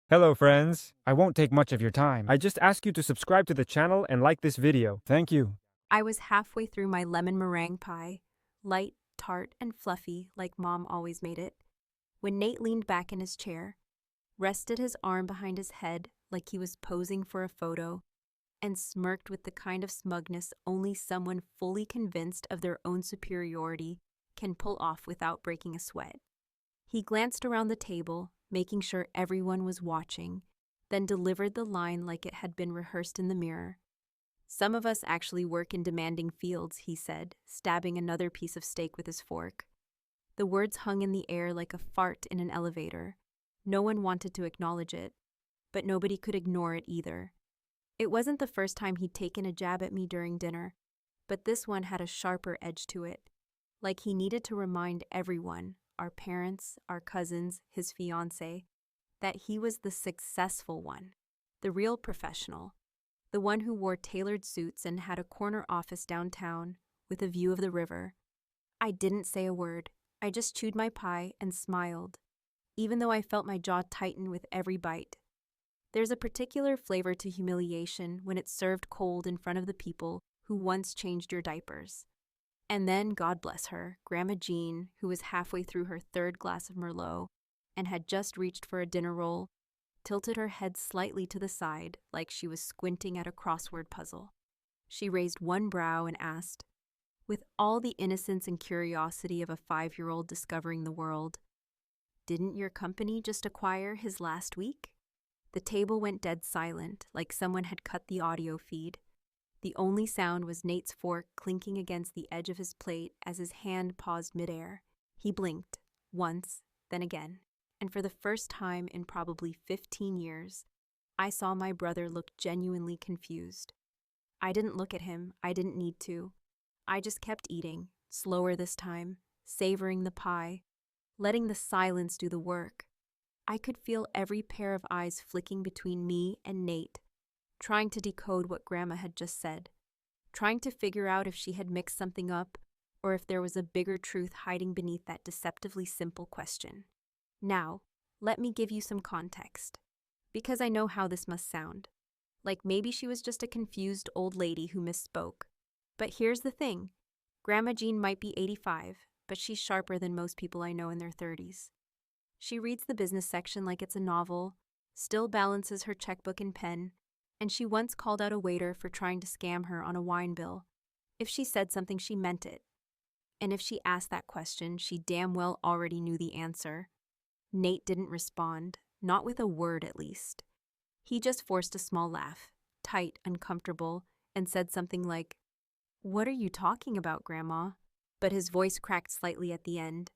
Hello friends, I won't take much of your time. I just ask you to subscribe to the channel and like this video. Thank you. I was halfway through my lemon meringue pie, light, tart, and fluffy like Mom always made it, when Nate leaned back in his chair, rested his arm behind his head like he was posing for a photo, and smirked with the kind of smugness only someone fully convinced of their own superiority can pull off without breaking a sweat. He glanced around the table, making sure everyone was watching, then delivered the line like it had been rehearsed in the mirror. "Some of us actually work in demanding fields," he said, stabbing another piece of steak with his fork. The words hung in the air like a fart in an elevator. No one wanted to acknowledge it, but nobody could ignore it either. It wasn't the first time he'd taken a jab at me during dinner, but this one had a sharper edge to it, like he needed to remind everyone, our parents, our cousins, his fiancé, that he was the successful one, the real professional, the one who wore tailored suits and had a corner office downtown with a view of the river. I didn't say a word. I just chewed my pie and smiled, even though I felt my jaw tighten with every bite. There's a particular flavor to humiliation when it's served cold in front of the people who once changed your diapers. And then, God bless her, Grandma Jean, who was halfway through her third glass of Merlot and had just reached for a dinner roll, tilted her head slightly to the side like she was squinting at a crossword puzzle. She raised one brow and asked, with all the innocence and curiosity of a 5-year-old discovering the world, "Didn't your company just acquire his last week?" The table went dead silent, like someone had cut the audio feed. The only sound was Nate's fork clinking against the edge of his plate as his hand paused midair. He blinked, once, then again, and for the first time in probably 15 years, I saw my brother look genuinely confused. I didn't look at him, I didn't need to. I just kept eating, slower this time, savoring the pie, letting the silence do the work. I could feel every pair of eyes flicking between me and Nate, trying to decode what Grandma had just said, trying to figure out if she had mixed something up or if there was a bigger truth hiding beneath that deceptively simple question. Now, let me give you some context, because I know how this must sound. Like maybe she was just a confused old lady who misspoke. But here's the thing. Grandma Jean might be 85, but she's sharper than most people I know in their 30s. She reads the business section like it's a novel, still balances her checkbook and pen, and she once called out a waiter for trying to scam her on a wine bill. If she said something, she meant it. And if she asked that question, she damn well already knew the answer. Nate didn't respond, not with a word at least. He just forced a small laugh, tight, uncomfortable, and said something like, "What are you talking about, Grandma?" But his voice cracked slightly at the end,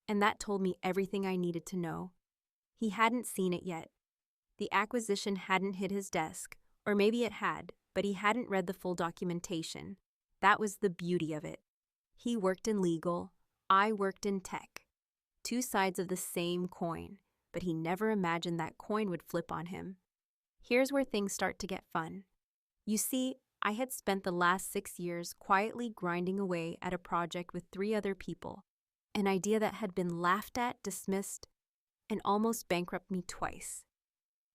and that told me everything I needed to know. He hadn't seen it yet. The acquisition hadn't hit his desk, or maybe it had, but he hadn't read the full documentation. That was the beauty of it. He worked in legal, I worked in tech. Two sides of the same coin, but he never imagined that coin would flip on him. Here's where things start to get fun. You see, I had spent the last 6 years quietly grinding away at a project with 3 other people, an idea that had been laughed at, dismissed, and almost bankrupted me twice.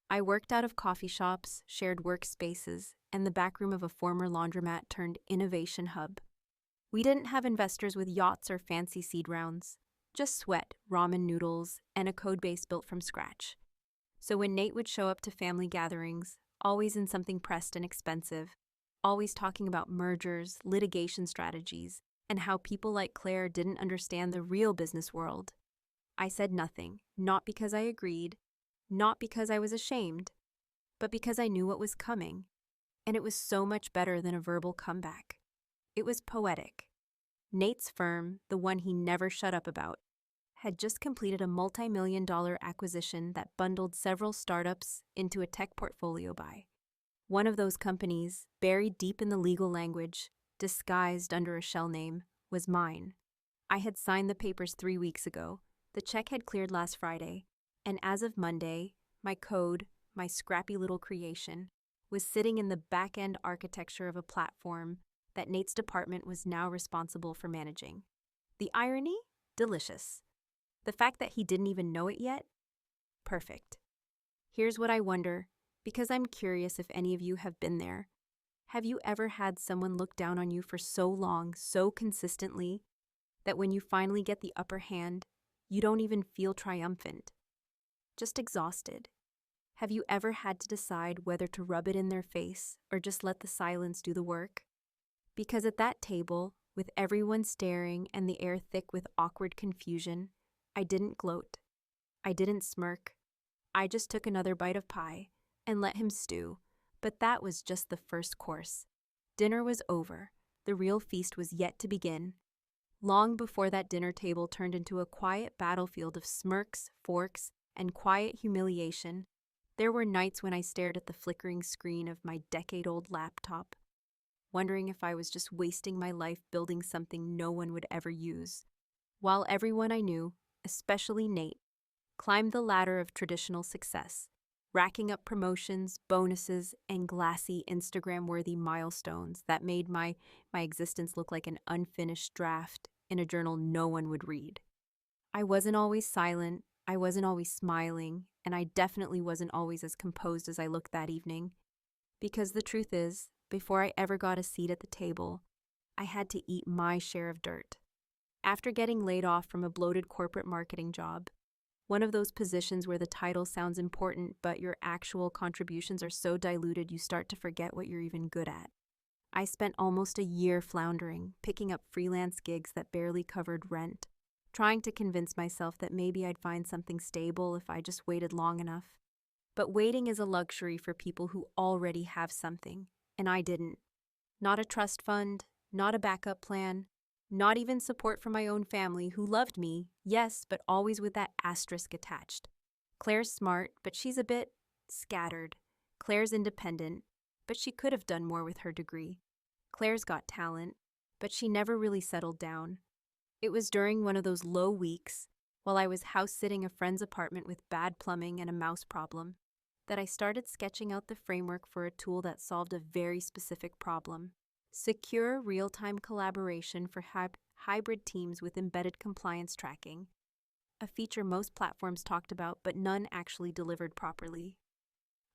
I worked out of coffee shops, shared workspaces, and the back room of a former laundromat turned innovation hub. We didn't have investors with yachts or fancy seed rounds, just sweat, ramen noodles, and a code base built from scratch. So when Nate would show up to family gatherings, always in something pressed and expensive, always talking about mergers, litigation strategies, and how people like Claire didn't understand the real business world, I said nothing, not because I agreed, not because I was ashamed, but because I knew what was coming. And it was so much better than a verbal comeback. It was poetic. Nate's firm, the one he never shut up about, had just completed a multi-million-dollar acquisition that bundled several startups into a tech portfolio buy. One of those companies, buried deep in the legal language, disguised under a shell name, was mine. I had signed the papers 3 weeks ago. The check had cleared last Friday, and as of Monday, my code, my scrappy little creation, was sitting in the back-end architecture of a platform that Nate's department was now responsible for managing. The irony? Delicious. The fact that he didn't even know it yet? Perfect. Here's what I wonder, because I'm curious if any of you have been there. Have you ever had someone look down on you for so long, so consistently, that when you finally get the upper hand, you don't even feel triumphant? Just exhausted. Have you ever had to decide whether to rub it in their face or just let the silence do the work? Because at that table, with everyone staring and the air thick with awkward confusion, I didn't gloat. I didn't smirk. I just took another bite of pie and let him stew. But that was just the first course. Dinner was over. The real feast was yet to begin. Long before that dinner table turned into a quiet battlefield of smirks, forks, and quiet humiliation, there were nights when I stared at the flickering screen of my decade-old laptop, wondering if I was just wasting my life building something no one would ever use, while everyone I knew, especially Nate, climbed the ladder of traditional success, racking up promotions, bonuses, and glassy Instagram-worthy milestones that made my existence look like an unfinished draft in a journal no one would read. I wasn't always silent, I wasn't always smiling, and I definitely wasn't always as composed as I looked that evening. Because the truth is, before I ever got a seat at the table, I had to eat my share of dirt. After getting laid off from a bloated corporate marketing job, one of those positions where the title sounds important but your actual contributions are so diluted you start to forget what you're even good at, I spent almost a year floundering, picking up freelance gigs that barely covered rent, trying to convince myself that maybe I'd find something stable if I just waited long enough. But waiting is a luxury for people who already have something, and I didn't. Not a trust fund, not a backup plan, not even support from my own family who loved me, yes, but always with that asterisk attached. Claire's smart, but she's a bit scattered. Claire's independent, but she could have done more with her degree. Claire's got talent, but she never really settled down. It was during one of those low weeks, while I was house-sitting a friend's apartment with bad plumbing and a mouse problem, that I started sketching out the framework for a tool that solved a very specific problem. Secure real-time collaboration for hybrid teams with embedded compliance tracking, a feature most platforms talked about but none actually delivered properly.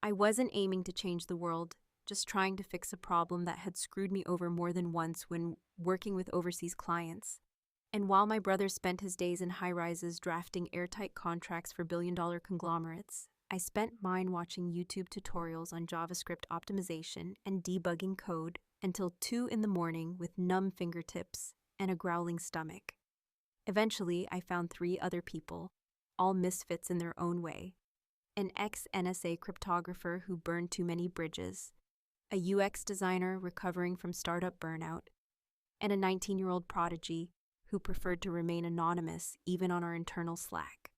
I wasn't aiming to change the world, just trying to fix a problem that had screwed me over more than once when working with overseas clients. And while my brother spent his days in high-rises drafting airtight contracts for billion-dollar conglomerates, I spent mine watching YouTube tutorials on JavaScript optimization and debugging code until 2 a.m. with numb fingertips and a growling stomach. Eventually, I found 3 other people, all misfits in their own way. An ex-NSA cryptographer who burned too many bridges, a UX designer recovering from startup burnout, and a 19-year-old prodigy who preferred to remain anonymous even on our internal Slack.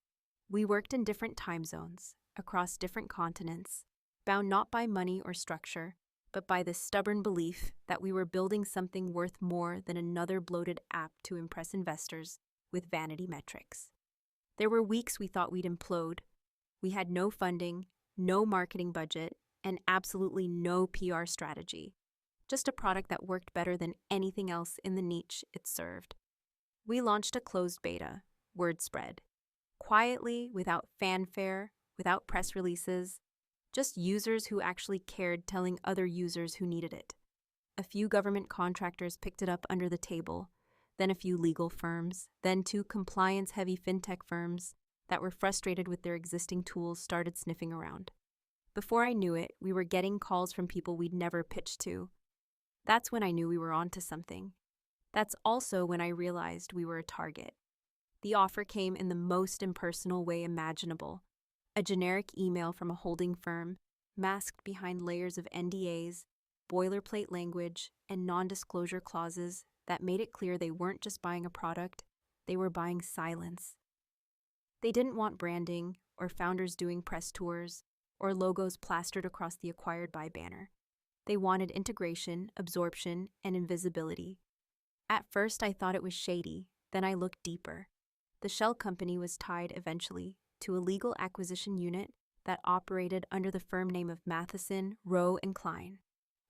We worked in different time zones, across different continents, bound not by money or structure, but by the stubborn belief that we were building something worth more than another bloated app to impress investors with vanity metrics. There were weeks we thought we'd implode. We had no funding, no marketing budget, and absolutely no PR strategy. Just a product that worked better than anything else in the niche it served. We launched a closed beta, word spread. Quietly, without fanfare, without press releases, just users who actually cared telling other users who needed it. A few government contractors picked it up under the table, then a few legal firms, then 2 compliance-heavy fintech firms that were frustrated with their existing tools started sniffing around. Before I knew it, we were getting calls from people we'd never pitched to. That's when I knew we were onto something. That's also when I realized we were a target. The offer came in the most impersonal way imaginable. A generic email from a holding firm, masked behind layers of NDAs, boilerplate language, and non-disclosure clauses that made it clear they weren't just buying a product, they were buying silence. They didn't want branding, or founders doing press tours, or logos plastered across the acquired by banner. They wanted integration, absorption, and invisibility. At first I thought it was shady, then I looked deeper. The shell company was tied eventually to a legal acquisition unit that operated under the firm name of Matheson, Rowe & Klein,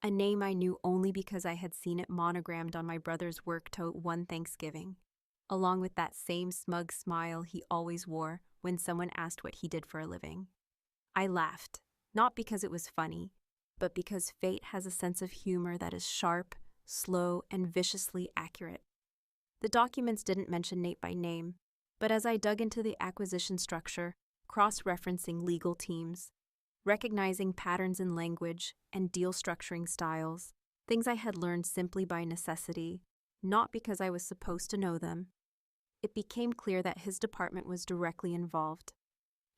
a name I knew only because I had seen it monogrammed on my brother's work tote one Thanksgiving, along with that same smug smile he always wore when someone asked what he did for a living. I laughed, not because it was funny, but because fate has a sense of humor that is sharp, slow, and viciously accurate. The documents didn't mention Nate by name, but as I dug into the acquisition structure, cross-referencing legal teams, recognizing patterns in language and deal structuring styles, things I had learned simply by necessity, not because I was supposed to know them, it became clear that his department was directly involved.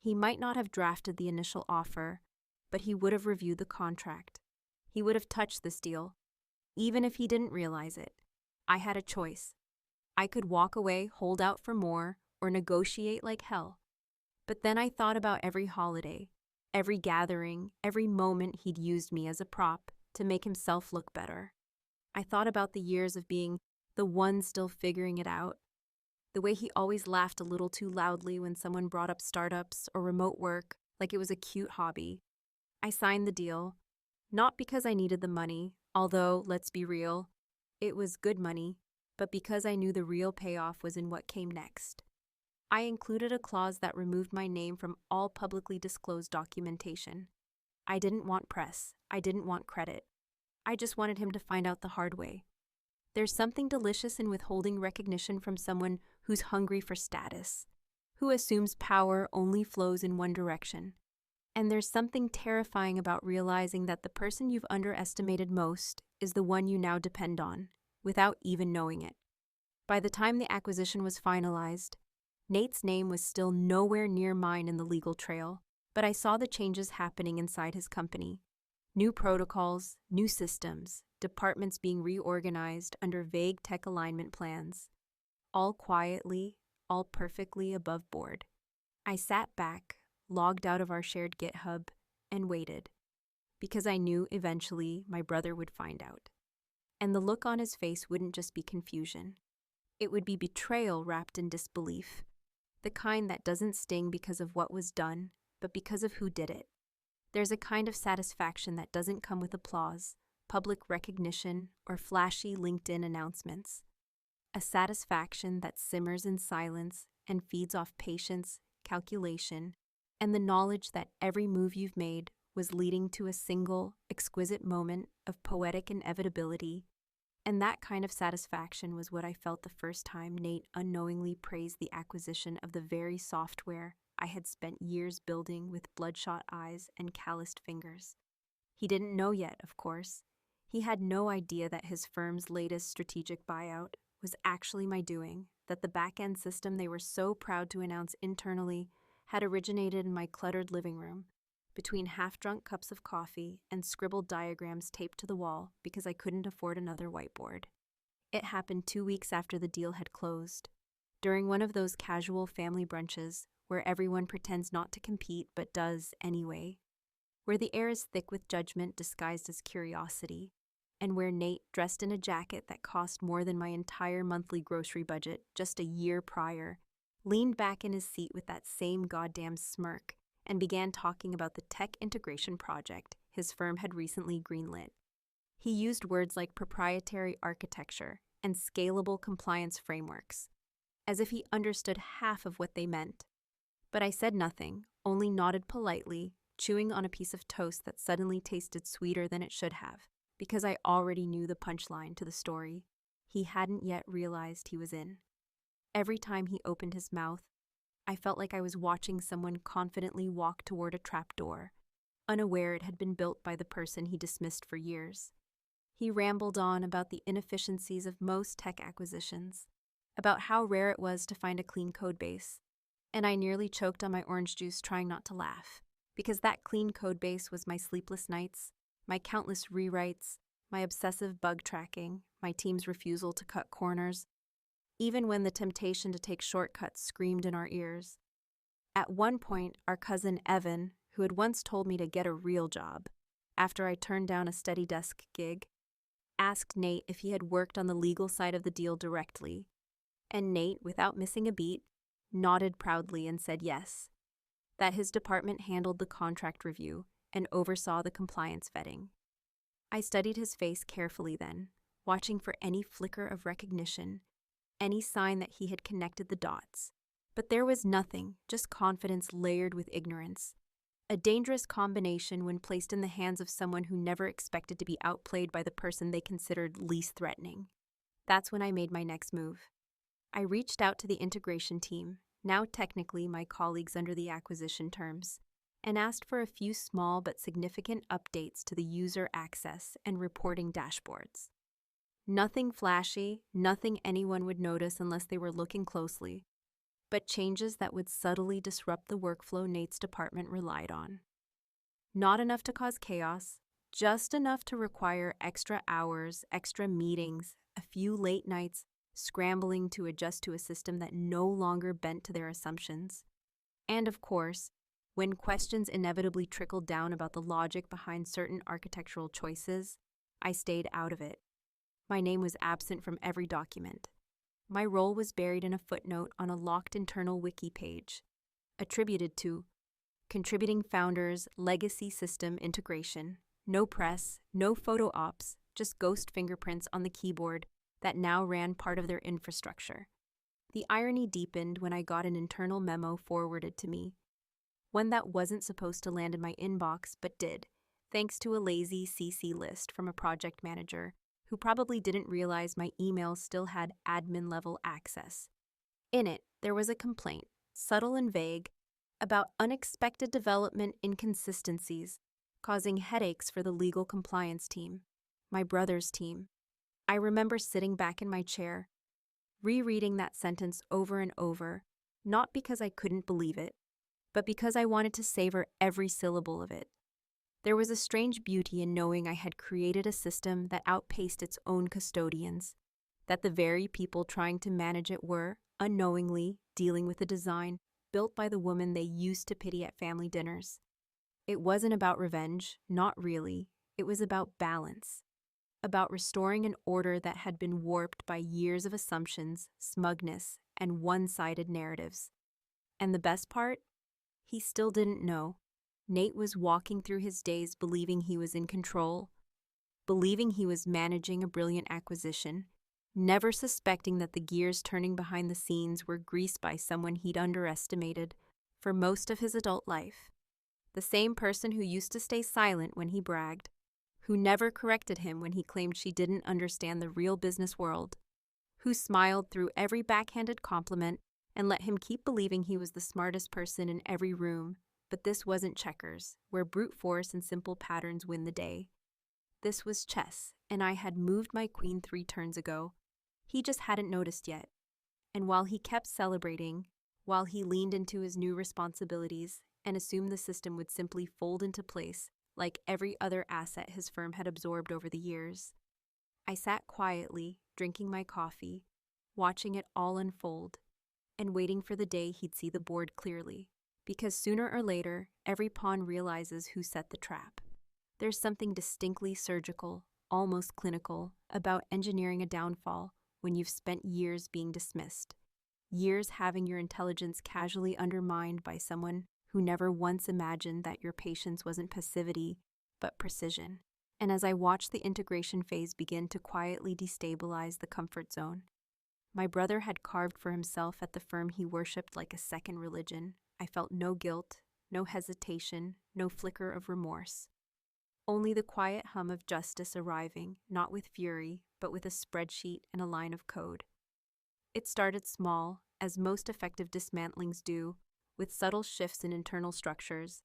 He might not have drafted the initial offer, but he would have reviewed the contract. He would have touched this deal, even if he didn't realize it. I had a choice. I could walk away, hold out for more, or negotiate like hell. But then I thought about every holiday, every gathering, every moment he'd used me as a prop to make himself look better. I thought about the years of being the one still figuring it out, the way he always laughed a little too loudly when someone brought up startups or remote work like it was a cute hobby. I signed the deal, not because I needed the money, although, let's be real, it was good money, but because I knew the real payoff was in what came next. I included a clause that removed my name from all publicly disclosed documentation. I didn't want press. I didn't want credit. I just wanted him to find out the hard way. There's something delicious in withholding recognition from someone who's hungry for status, who assumes power only flows in one direction. And there's something terrifying about realizing that the person you've underestimated most is the one you now depend on, without even knowing it. By the time the acquisition was finalized, Nate's name was still nowhere near mine in the legal trail, but I saw the changes happening inside his company. New protocols, new systems, departments being reorganized under vague tech alignment plans. All quietly, all perfectly above board. I sat back, logged out of our shared GitHub, and waited, because I knew eventually my brother would find out. And the look on his face wouldn't just be confusion. It would be betrayal wrapped in disbelief, the kind that doesn't sting because of what was done, but because of who did it. There's a kind of satisfaction that doesn't come with applause, public recognition, or flashy LinkedIn announcements. A satisfaction that simmers in silence and feeds off patience, calculation, and the knowledge that every move you've made was leading to a single, exquisite moment of poetic inevitability. And that kind of satisfaction was what I felt the first time Nate unknowingly praised the acquisition of the very software I had spent years building with bloodshot eyes and calloused fingers. He didn't know yet, of course. He had no idea that his firm's latest strategic buyout was actually my doing, that the back-end system they were so proud to announce internally had originated in my cluttered living room, between half-drunk cups of coffee and scribbled diagrams taped to the wall because I couldn't afford another whiteboard. It happened 2 weeks after the deal had closed, during one of those casual family brunches where everyone pretends not to compete but does anyway, where the air is thick with judgment disguised as curiosity, and where Nate, dressed in a jacket that cost more than my entire monthly grocery budget just a year prior, leaned back in his seat with that same goddamn smirk and began talking about the tech integration project his firm had recently greenlit. He used words like proprietary architecture and scalable compliance frameworks, as if he understood half of what they meant. But I said nothing, only nodded politely, chewing on a piece of toast that suddenly tasted sweeter than it should have, because I already knew the punchline to the story he hadn't yet realized he was in. Every time he opened his mouth, I felt like I was watching someone confidently walk toward a trapdoor, unaware it had been built by the person he dismissed for years. He rambled on about the inefficiencies of most tech acquisitions, about how rare it was to find a clean code base, and I nearly choked on my orange juice trying not to laugh, because that clean code base was my sleepless nights, my countless rewrites, my obsessive bug tracking, my team's refusal to cut corners, even when the temptation to take shortcuts screamed in our ears. At one point, our cousin Evan, who had once told me to get a real job, after I turned down a steady desk gig, asked Nate if he had worked on the legal side of the deal directly, and Nate, without missing a beat, nodded proudly and said yes, that his department handled the contract review and oversaw the compliance vetting. I studied his face carefully then, watching for any flicker of recognition, any sign that he had connected the dots. But there was nothing, just confidence layered with ignorance, a dangerous combination when placed in the hands of someone who never expected to be outplayed by the person they considered least threatening. That's when I made my next move. I reached out to the integration team, now technically my colleagues under the acquisition terms, and asked for a few small but significant updates to the user access and reporting dashboards. Nothing flashy, nothing anyone would notice unless they were looking closely, but changes that would subtly disrupt the workflow Nate's department relied on. Not enough to cause chaos, just enough to require extra hours, extra meetings, a few late nights, scrambling to adjust to a system that no longer bent to their assumptions. And of course, when questions inevitably trickled down about the logic behind certain architectural choices, I stayed out of it. My name was absent from every document. My role was buried in a footnote on a locked internal wiki page, attributed to contributing founders, legacy system integration. No press, no photo ops, just ghost fingerprints on the keyboard that now ran part of their infrastructure. The irony deepened when I got an internal memo forwarded to me, one that wasn't supposed to land in my inbox but did, thanks to a lazy CC list from a project manager who probably didn't realize my email still had admin-level access. In it, there was a complaint, subtle and vague, about unexpected development inconsistencies causing headaches for the legal compliance team, my brother's team. I remember sitting back in my chair, rereading that sentence over and over, not because I couldn't believe it, but because I wanted to savor every syllable of it. There was a strange beauty in knowing I had created a system that outpaced its own custodians, that the very people trying to manage it were, unknowingly, dealing with a design built by the woman they used to pity at family dinners. It wasn't about revenge, not really. It was about balance, about restoring an order that had been warped by years of assumptions, smugness, and one-sided narratives. And the best part? He still didn't know. Nate was walking through his days believing he was in control, believing he was managing a brilliant acquisition, never suspecting that the gears turning behind the scenes were greased by someone he'd underestimated for most of his adult life. The same person who used to stay silent when he bragged, who never corrected him when he claimed she didn't understand the real business world, who smiled through every backhanded compliment and let him keep believing he was the smartest person in every room. But this wasn't checkers, where brute force and simple patterns win the day. This was chess, and I had moved my queen 3 turns ago. He just hadn't noticed yet. And while he kept celebrating, while he leaned into his new responsibilities and assumed the system would simply fold into place like every other asset his firm had absorbed over the years, I sat quietly, drinking my coffee, watching it all unfold, and waiting for the day he'd see the board clearly. Because sooner or later, every pawn realizes who set the trap. There's something distinctly surgical, almost clinical, about engineering a downfall when you've spent years being dismissed, years having your intelligence casually undermined by someone who never once imagined that your patience wasn't passivity, but precision. And as I watched the integration phase begin to quietly destabilize the comfort zone, my brother had carved for himself at the firm he worshipped like a second religion. I felt no guilt, no hesitation, no flicker of remorse. Only the quiet hum of justice arriving, not with fury, but with a spreadsheet and a line of code. It started small, as most effective dismantlings do, with subtle shifts in internal structures,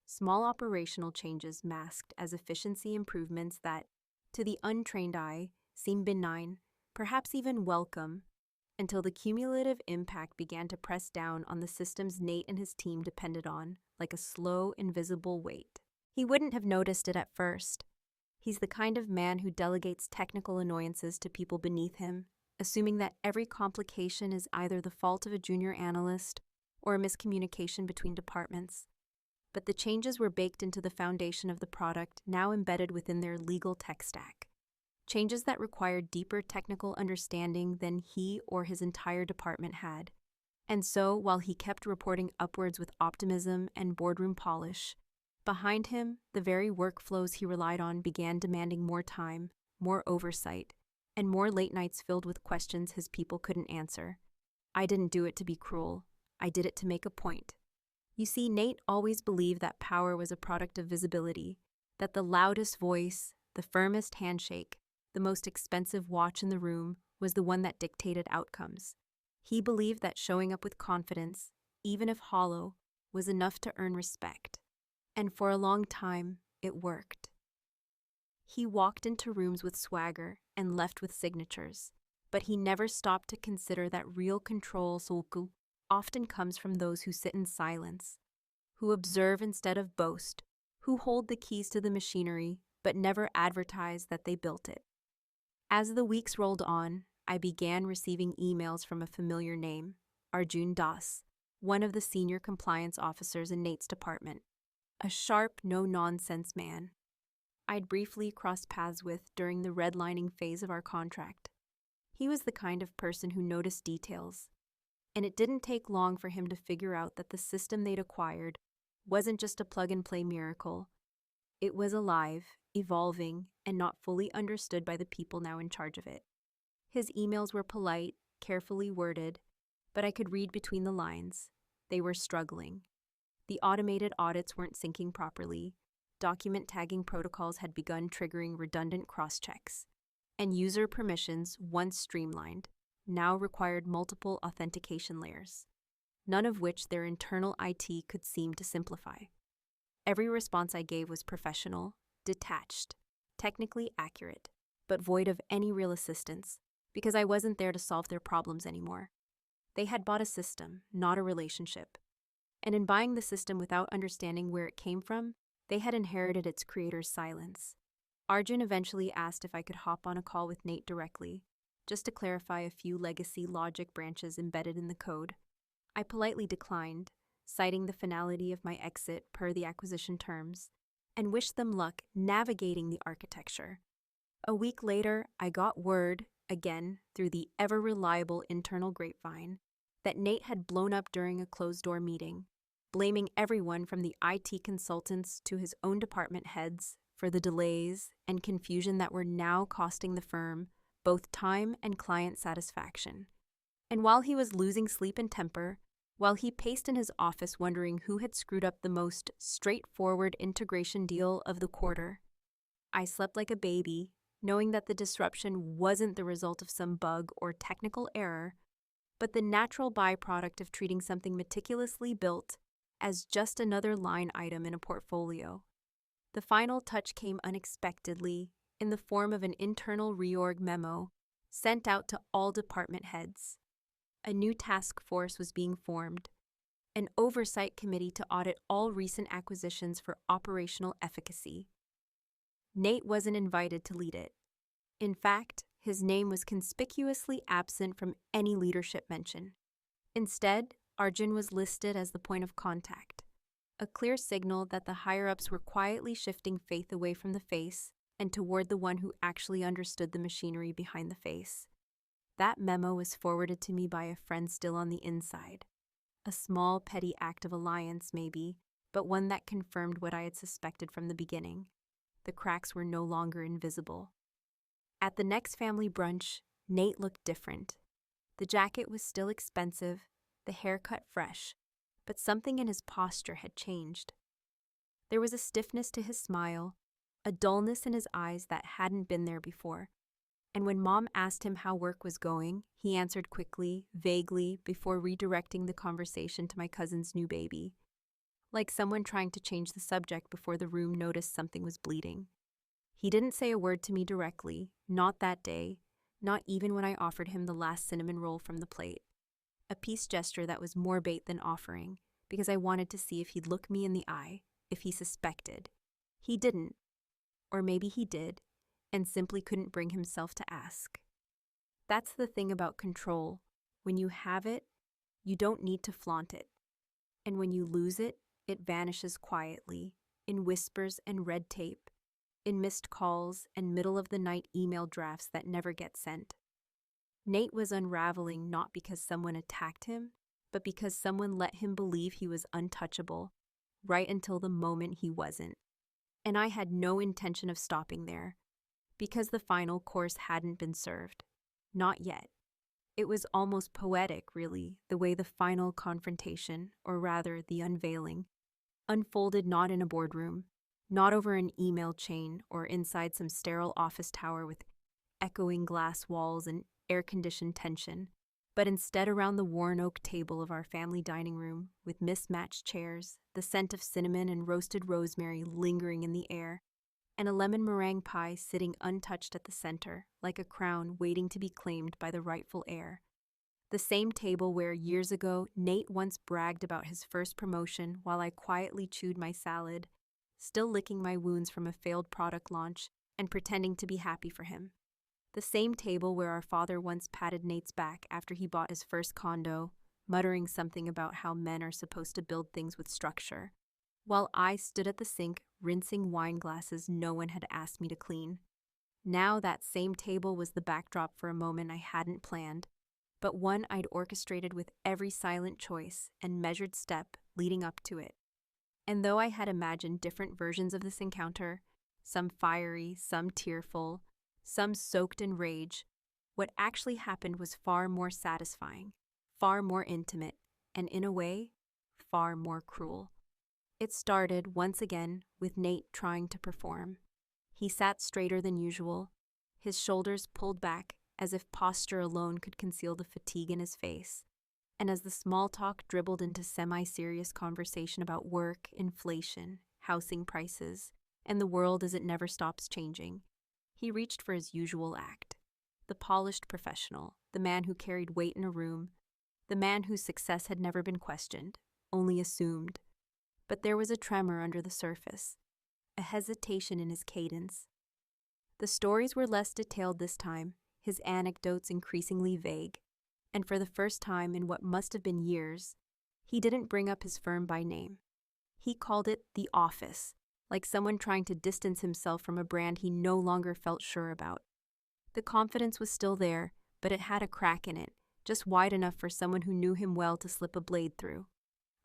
small operational changes masked as efficiency improvements that, to the untrained eye, seemed benign, perhaps even welcome, until the cumulative impact began to press down on the systems Nate and his team depended on, like a slow, invisible weight. He wouldn't have noticed it at first. He's the kind of man who delegates technical annoyances to people beneath him, assuming that every complication is either the fault of a junior analyst or a miscommunication between departments. But the changes were baked into the foundation of the product, now embedded within their legal tech stack. Changes that required deeper technical understanding than he or his entire department had. And so, while he kept reporting upwards with optimism and boardroom polish, behind him, the very workflows he relied on began demanding more time, more oversight, and more late nights filled with questions his people couldn't answer. I didn't do it to be cruel. I did it to make a point. You see, Nate always believed that power was a product of visibility, that the loudest voice, the firmest handshake, the most expensive watch in the room was the one that dictated outcomes. He believed that showing up with confidence, even if hollow, was enough to earn respect. And for a long time, it worked. He walked into rooms with swagger and left with signatures, but he never stopped to consider that real control solku often comes from those who sit in silence, who observe instead of boast, who hold the keys to the machinery but never advertise that they built it. As the weeks rolled on, I began receiving emails from a familiar name, Arjun Das, one of the senior compliance officers in Nate's department, a sharp, no-nonsense man I'd briefly crossed paths with during the redlining phase of our contract. He was the kind of person who noticed details, and it didn't take long for him to figure out that the system they'd acquired wasn't just a plug-and-play miracle. It was alive, evolving, and not fully understood by the people now in charge of it. His emails were polite, carefully worded, but I could read between the lines. They were struggling. The automated audits weren't syncing properly. Document tagging protocols had begun triggering redundant cross-checks, and user permissions, once streamlined, now required multiple authentication layers, none of which their internal IT could seem to simplify. Every response I gave was professional, detached, technically accurate, but void of any real assistance, because I wasn't there to solve their problems anymore. They had bought a system, not a relationship. And in buying the system without understanding where it came from, they had inherited its creator's silence. Arjun eventually asked if I could hop on a call with Nate directly, just to clarify a few legacy logic branches embedded in the code. I politely declined, citing the finality of my exit per the acquisition terms, and wished them luck navigating the architecture. A week later, I got word, again through the ever-reliable internal grapevine, that Nate had blown up during a closed-door meeting, blaming everyone from the IT consultants to his own department heads for the delays and confusion that were now costing the firm both time and client satisfaction. And while he was losing sleep and temper, while he paced in his office wondering who had screwed up the most straightforward integration deal of the quarter, I slept like a baby, knowing that the disruption wasn't the result of some bug or technical error, but the natural byproduct of treating something meticulously built as just another line item in a portfolio. The final touch came unexpectedly in the form of an internal reorg memo sent out to all department heads. A new task force was being formed, an oversight committee to audit all recent acquisitions for operational efficacy. Nate wasn't invited to lead it. In fact, his name was conspicuously absent from any leadership mention. Instead, Arjun was listed as the point of contact, a clear signal that the higher-ups were quietly shifting faith away from the face and toward the one who actually understood the machinery behind the face. That memo was forwarded to me by a friend still on the inside. A small, petty act of alliance, maybe, but one that confirmed what I had suspected from the beginning. The cracks were no longer invisible. At the next family brunch, Nate looked different. The jacket was still expensive, the haircut fresh, but something in his posture had changed. There was a stiffness to his smile, a dullness in his eyes that hadn't been there before. And when Mom asked him how work was going, he answered quickly, vaguely, before redirecting the conversation to my cousin's new baby, like someone trying to change the subject before the room noticed something was bleeding. He didn't say a word to me directly, not that day, not even when I offered him the last cinnamon roll from the plate. A peace gesture that was more bait than offering, because I wanted to see if he'd look me in the eye, if he suspected. He didn't. Or maybe he did, and simply couldn't bring himself to ask. That's the thing about control. When you have it, you don't need to flaunt it. And when you lose it, it vanishes quietly, in whispers and red tape, in missed calls and middle-of-the-night email drafts that never get sent. Nate was unraveling not because someone attacked him, but because someone let him believe he was untouchable, right until the moment he wasn't. And I had no intention of stopping there, because the final course hadn't been served. Not yet. It was almost poetic, really, the way the final confrontation, or rather the unveiling, unfolded not in a boardroom, not over an email chain or inside some sterile office tower with echoing glass walls and air-conditioned tension, but instead around the worn oak table of our family dining room with mismatched chairs, the scent of cinnamon and roasted rosemary lingering in the air, and a lemon meringue pie sitting untouched at the center, like a crown waiting to be claimed by the rightful heir. The same table where, years ago, Nate once bragged about his first promotion while I quietly chewed my salad, still licking my wounds from a failed product launch and pretending to be happy for him. The same table where our father once patted Nate's back after he bought his first condo, muttering something about how men are supposed to build things with structure, while I stood at the sink rinsing wine glasses no one had asked me to clean. Now that same table was the backdrop for a moment I hadn't planned, but one I'd orchestrated with every silent choice and measured step leading up to it. And though I had imagined different versions of this encounter, some fiery, some tearful, some soaked in rage, what actually happened was far more satisfying, far more intimate, and in a way, far more cruel. It started, once again, with Nate trying to perform. He sat straighter than usual, his shoulders pulled back as if posture alone could conceal the fatigue in his face. And as the small talk dribbled into semi-serious conversation about work, inflation, housing prices, and the world as it never stops changing, he reached for his usual act. The polished professional, the man who carried weight in a room, the man whose success had never been questioned, only assumed. But there was a tremor under the surface, a hesitation in his cadence. The stories were less detailed this time, his anecdotes increasingly vague, and for the first time in what must have been years, he didn't bring up his firm by name. He called it the office, like someone trying to distance himself from a brand he no longer felt sure about. The confidence was still there, but it had a crack in it, just wide enough for someone who knew him well to slip a blade through.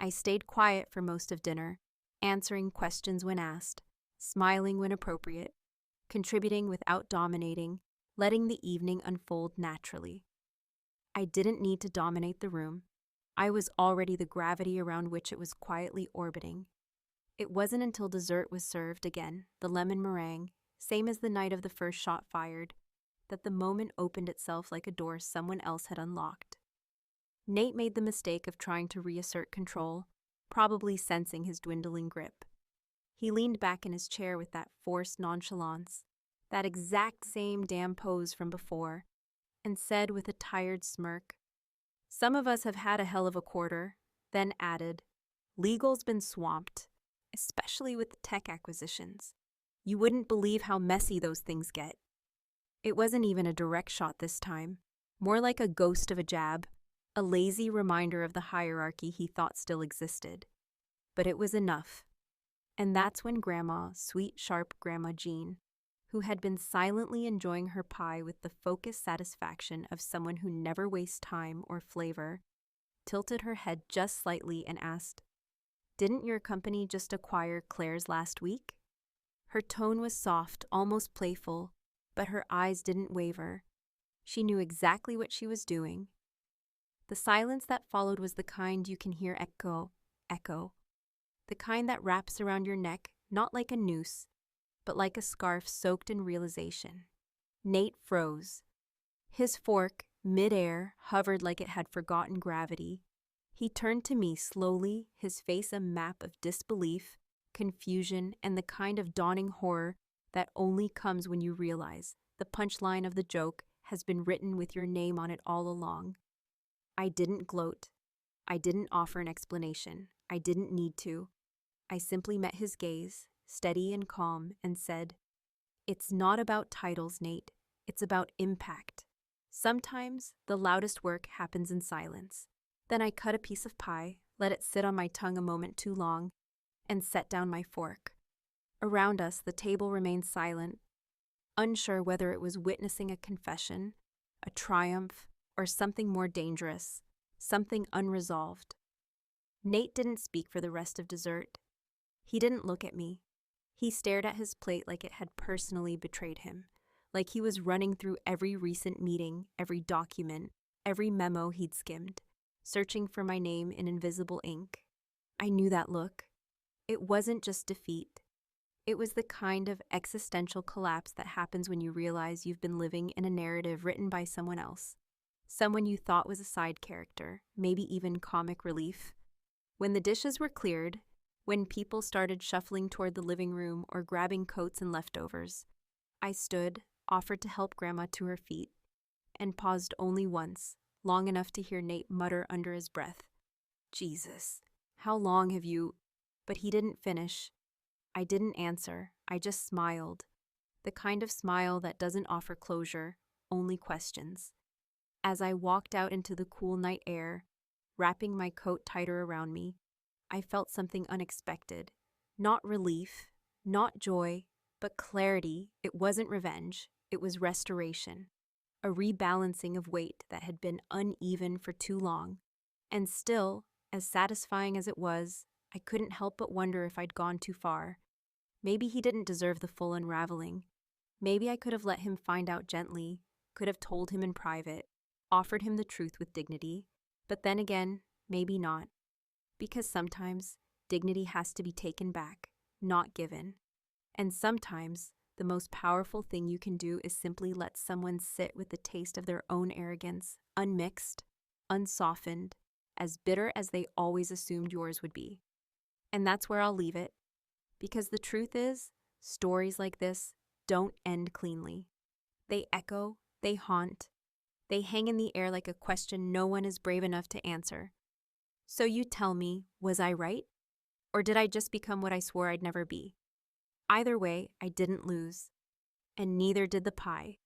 I stayed quiet for most of dinner, answering questions when asked, smiling when appropriate, contributing without dominating, letting the evening unfold naturally. I didn't need to dominate the room. I was already the gravity around which it was quietly orbiting. It wasn't until dessert was served again, the lemon meringue, same as the night of the first shot fired, that the moment opened itself like a door someone else had unlocked. Nate made the mistake of trying to reassert control, probably sensing his dwindling grip. He leaned back in his chair with that forced nonchalance, that exact same damn pose from before, and said with a tired smirk, "Some of us have had a hell of a quarter," then added, "Legal's been swamped, especially with tech acquisitions. You wouldn't believe how messy those things get." It wasn't even a direct shot this time, more like a ghost of a jab, a lazy reminder of the hierarchy he thought still existed. But it was enough. And that's when Grandma, sweet, sharp Grandma Jean, who had been silently enjoying her pie with the focused satisfaction of someone who never wastes time or flavor, tilted her head just slightly and asked, "Didn't your company just acquire Claire's last week?" Her tone was soft, almost playful, but her eyes didn't waver. She knew exactly what she was doing. The silence that followed was the kind you can hear echo, the kind that wraps around your neck, not like a noose, but like a scarf soaked in realization. Nate froze. His fork, mid-air, hovered like it had forgotten gravity. He turned to me slowly, his face a map of disbelief, confusion, and the kind of dawning horror that only comes when you realize the punchline of the joke has been written with your name on it all along. I didn't gloat. I didn't offer an explanation. I didn't need to. I simply met his gaze, steady and calm, and said, "It's not about titles, Nate. It's about impact. Sometimes the loudest work happens in silence." Then I cut a piece of pie, let it sit on my tongue a moment too long, and set down my fork. Around us, the table remained silent, unsure whether it was witnessing a confession, a triumph, or something more dangerous, something unresolved. Nate didn't speak for the rest of dessert. He didn't look at me. He stared at his plate like it had personally betrayed him, like he was running through every recent meeting, every document, every memo he'd skimmed, searching for my name in invisible ink. I knew that look. It wasn't just defeat. It was the kind of existential collapse that happens when you realize you've been living in a narrative written by someone else. Someone you thought was a side character, maybe even comic relief. When the dishes were cleared, when people started shuffling toward the living room or grabbing coats and leftovers, I stood, offered to help Grandma to her feet, and paused only once, long enough to hear Nate mutter under his breath, "Jesus, how long have you—" But he didn't finish. I didn't answer, I just smiled. The kind of smile that doesn't offer closure, only questions. As I walked out into the cool night air, wrapping my coat tighter around me, I felt something unexpected. Not relief, not joy, but clarity. It wasn't revenge, it was restoration. A rebalancing of weight that had been uneven for too long. And still, as satisfying as it was, I couldn't help but wonder if I'd gone too far. Maybe he didn't deserve the full unraveling. Maybe I could have let him find out gently, could have told him in private, offered him the truth with dignity. But then again, maybe not. Because sometimes dignity has to be taken back, not given. And sometimes the most powerful thing you can do is simply let someone sit with the taste of their own arrogance, unmixed, unsoftened, as bitter as they always assumed yours would be. And that's where I'll leave it. Because the truth is, stories like this don't end cleanly. They echo, they haunt, they hang in the air like a question no one is brave enough to answer. So you tell me, was I right? Or did I just become what I swore I'd never be? Either way, I didn't lose. And neither did the pie.